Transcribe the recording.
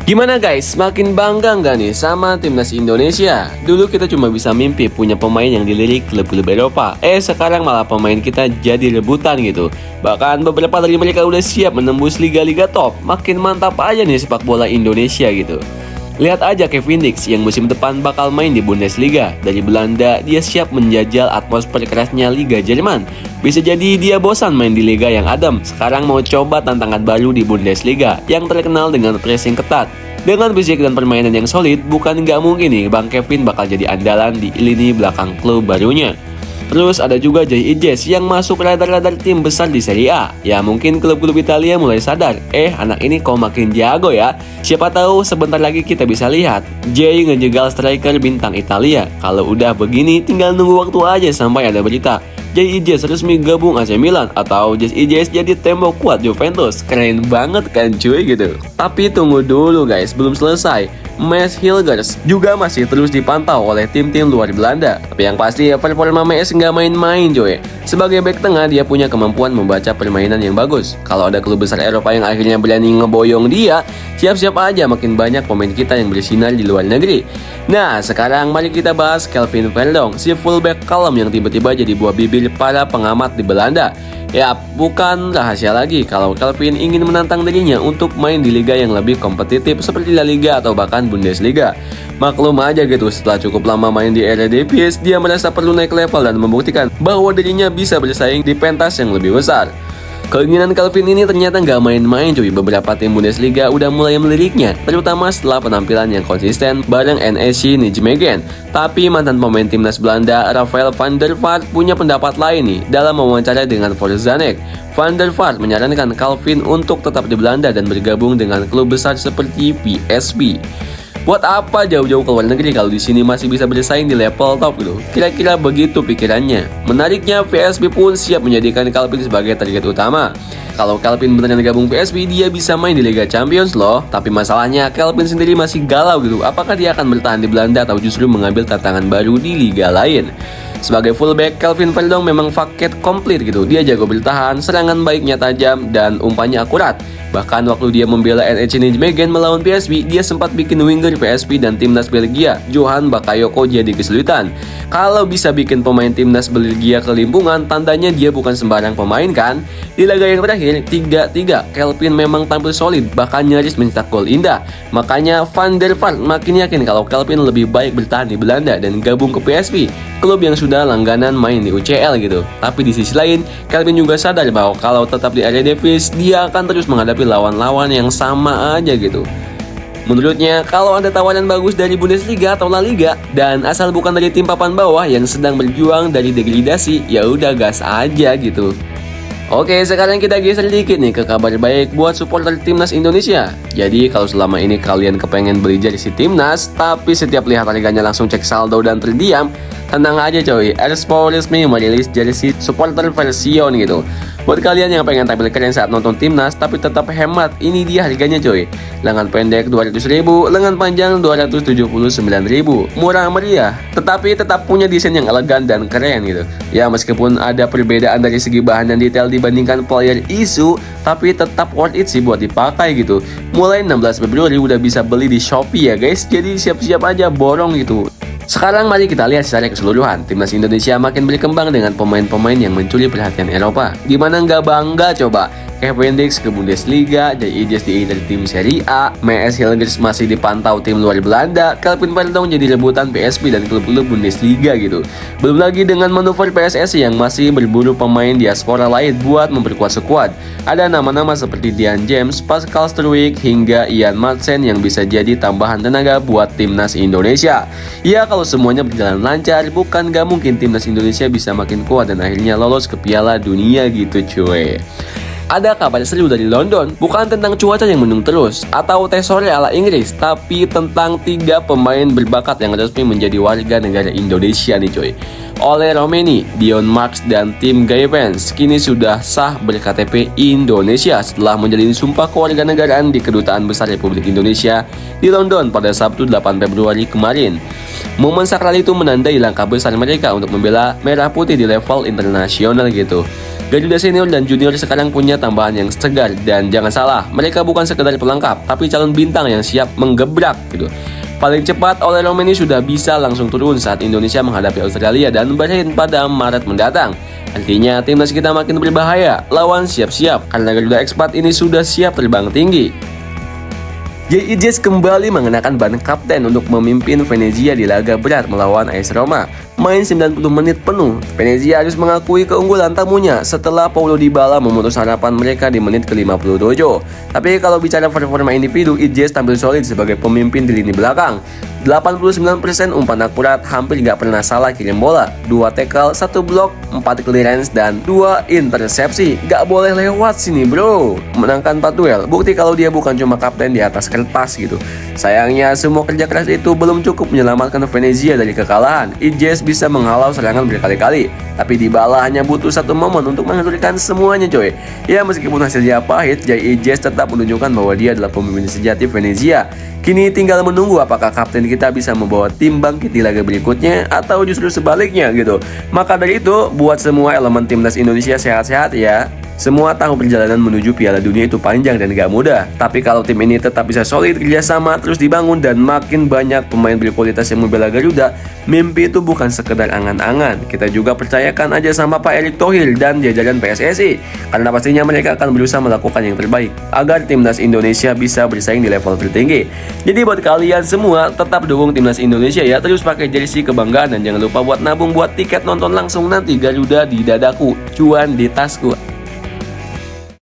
Gimana guys, makin bangga nggak nih sama timnas Indonesia? Dulu kita cuma bisa mimpi punya pemain yang dilirik klub-klub Eropa. Sekarang malah pemain kita jadi rebutan gitu. Bahkan beberapa dari mereka udah siap menembus liga-liga top. Makin mantap aja nih sepak bola Indonesia gitu. Lihat aja Kevin Dix yang musim depan bakal main di Bundesliga. Dari Belanda, dia siap menjajal atmosfer kerasnya Liga Jerman. Bisa jadi dia bosan main di liga yang adem. Sekarang mau coba tantangan baru di Bundesliga yang terkenal dengan pressing ketat. Dengan fisik dan permainan yang solid, bukan nggak mungkin nih Bang Kevin bakal jadi andalan di lini belakang klub barunya. Terus ada juga Jay Ijes yang masuk radar-radar tim besar di Serie A. Ya mungkin klub-klub Italia mulai sadar, anak ini kok makin jago ya. Siapa tahu sebentar lagi kita bisa lihat Jay ngejegal striker bintang Italia. Kalau udah begini tinggal nunggu waktu aja sampai ada berita Jay Ijes resmi gabung AC Milan atau Jay Ijes jadi tembok kuat Juventus. Keren banget kan cuy gitu. Tapi tunggu dulu guys, belum selesai. Maes Hilgers juga masih terus dipantau oleh tim-tim luar Belanda. Tapi yang pasti performa Maes nggak main-main coy. Sebagai bek tengah dia punya kemampuan membaca permainan yang bagus. Kalau ada klub besar Eropa yang akhirnya berani ngeboyong dia, siap-siap aja makin banyak pemain kita yang bersinar di luar negeri. Nah sekarang mari kita bahas Kelvin Verdonk, si fullback kalem yang tiba-tiba jadi buah bibir para pengamat di Belanda. Ya, bukan rahasia lagi kalau Kelvin ingin menantang dirinya untuk main di liga yang lebih kompetitif seperti La Liga atau bahkan Bundesliga. Maklum aja gitu, setelah cukup lama main di Eredivisie, dia merasa perlu naik level dan membuktikan bahwa dirinya bisa bersaing di pentas yang lebih besar. Keinginan Kelvin ini ternyata nggak main-main cuy. Beberapa tim Bundesliga udah mulai meliriknya, terutama setelah penampilan yang konsisten bareng NEC Nijmegen. Tapi mantan pemain timnas Belanda Rafael van der Vaart punya pendapat lain nih dalam wawancara dengan Forzanek. Van der Vaart menyarankan Kelvin untuk tetap di Belanda dan bergabung dengan klub besar seperti PSV. Buat apa jauh-jauh ke luar negeri kalau di sini masih bisa bersaing di level top gitu? Kira-kira begitu pikirannya. Menariknya, PSV pun siap menjadikan Kelvin sebagai target utama. Kalau Kelvin beneran gabung PSV, dia bisa main di Liga Champions loh. Tapi masalahnya, Kelvin sendiri masih galau gitu. Apakah dia akan bertahan di Belanda atau justru mengambil tantangan baru di liga lain? Sebagai fullback, Kelvin Verdonk memang paket komplit gitu. Dia jago bertahan, serangan baiknya tajam, dan umpannya akurat. Bahkan waktu dia membela NEC Nijmegen melawan PSV, dia sempat bikin winger PSV dan timnas Belgia, Johan Bakayoko, jadi kesulitan. Kalau bisa bikin pemain timnas Belgia kelimpungan, tandanya dia bukan sembarang pemain kan? Di laga yang terakhir, 3-3, Kelvin memang tampil solid, bahkan nyaris mencetak gol indah. Makanya Van der Vaart makin yakin kalau Kelvin lebih baik bertahan di Belanda dan gabung ke PSV, klub yang sudah langganan main di UCL gitu. Tapi di sisi lain, Kelvin juga sadar bahwa kalau tetap di Eredivisie, dia akan terus menghadapi lawan-lawan yang sama aja gitu. Menurutnya, kalau ada tawaran bagus dari Bundesliga atau La Liga dan asal bukan dari tim papan bawah yang sedang berjuang dari degradasi, ya udah gas aja gitu. Oke, sekarang kita geser dikit nih ke kabar baik buat supporter timnas Indonesia. Jadi kalau selama ini kalian kepengen beli jersey timnas, tapi setiap lihat harganya langsung cek saldo dan terdiam, tenang aja coy, R-Sport resmi merilis jersey supporter version gitu. Buat kalian yang pengen tampil keren saat nonton timnas tapi tetap hemat, ini dia harganya coy. Lengan pendek 200.000, lengan panjang 279.000. Murah meriah, tetapi tetap punya desain yang elegan dan keren gitu. Ya meskipun ada perbedaan dari segi bahan dan detail dibandingkan player isu, tapi tetap worth it sih buat dipakai gitu. Mulai 16 Februari udah bisa beli di Shopee ya guys, jadi siap-siap aja borong gitu. Sekarang mari kita lihat secara keseluruhan. Timnas Indonesia makin berkembang dengan pemain-pemain yang mencuri perhatian Eropa. Gimana nggak bangga coba? Kevin Dix ke Bundesliga, Jay Ijes di Inter tim Serie A, Maes Hilgers masih dipantau tim luar Belanda, Kelvin Verdonk jadi rebutan PSV dan klub-klub Bundesliga gitu. Belum lagi dengan manuver PSSI yang masih berburu pemain diaspora lain buat memperkuat skuad. Ada nama-nama seperti Dian James, Pascal Struijk, hingga Ian Madsen yang bisa jadi tambahan tenaga buat timnas Indonesia. Ya kalau semuanya berjalan lancar, bukan gak mungkin timnas Indonesia bisa makin kuat dan akhirnya lolos ke Piala Dunia gitu cuy. Ada kabar seru dari London, bukan tentang cuaca yang mendung terus atau tes sore ala Inggris, tapi tentang 3 pemain berbakat yang resmi menjadi warga negara Indonesia nih coy. Ole Romeni, Dion Marks, dan Tim Gayvens kini sudah sah ber-KTP Indonesia setelah menjalani sumpah kewarganegaraan di Kedutaan Besar Republik Indonesia di London pada Sabtu 8 Februari kemarin. Momen sakral itu menandai langkah besar mereka untuk membela merah putih di level internasional gitu. Garuda senior dan junior sekarang punya tambahan yang segar, dan jangan salah, mereka bukan sekedar pelengkap, tapi calon bintang yang siap menggebrak gitu. Paling cepat, Ole Romeni sudah bisa langsung turun saat Indonesia menghadapi Australia dan Bahrain pada Maret mendatang. Artinya timnas kita makin berbahaya, lawan siap-siap karena Garuda Expat ini sudah siap terbang tinggi. JI kembali mengenakan ban kapten untuk memimpin Venezia di laga berat melawan AS Roma. Main 90 menit penuh, Venezia harus mengakui keunggulan tamunya setelah Paulo Dybala memutus harapan mereka di menit ke-57. Tapi kalau bicara performa individu, Itjes tampil solid sebagai pemimpin di lini belakang. 89% umpan akurat, hampir gak pernah salah kirim bola, 2 tackle, 1 blok, 4 clearance, dan 2 intersepsi. Gak boleh lewat sini bro. Menangkan 4 duel, bukti kalau dia bukan cuma kapten di atas kertas gitu. Sayangnya semua kerja keras itu belum cukup menyelamatkan Venezia dari kekalahan. Itjes bisa menghalau serangan berkali-kali, tapi Dybala hanya butuh satu momen untuk menghancurkan semuanya coy. Ya meskipun hasilnya pahit, Itjes tetap menunjukkan bahwa dia adalah pemimpin sejati Venezia. Kini tinggal menunggu apakah kapten kita bisa membawa tim bangkit di laga berikutnya atau justru sebaliknya gitu. Maka dari itu, buat semua elemen timnas Indonesia sehat-sehat ya. Semua tahu perjalanan menuju Piala Dunia itu panjang dan gak mudah. Tapi kalau tim ini tetap bisa solid, kerjasama terus dibangun, dan makin banyak pemain berkualitas yang membela Garuda, mimpi itu bukan sekedar angan-angan. Kita juga percayakan aja sama Pak Erick Thohir dan jajaran PSSI, karena pastinya mereka akan berusaha melakukan yang terbaik agar timnas Indonesia bisa bersaing di level tertinggi. Jadi buat kalian semua, tetap dukung timnas Indonesia ya. Terus pakai jersey kebanggaan, dan jangan lupa buat nabung buat tiket nonton langsung nanti Garuda di dadaku, cuan di tasku.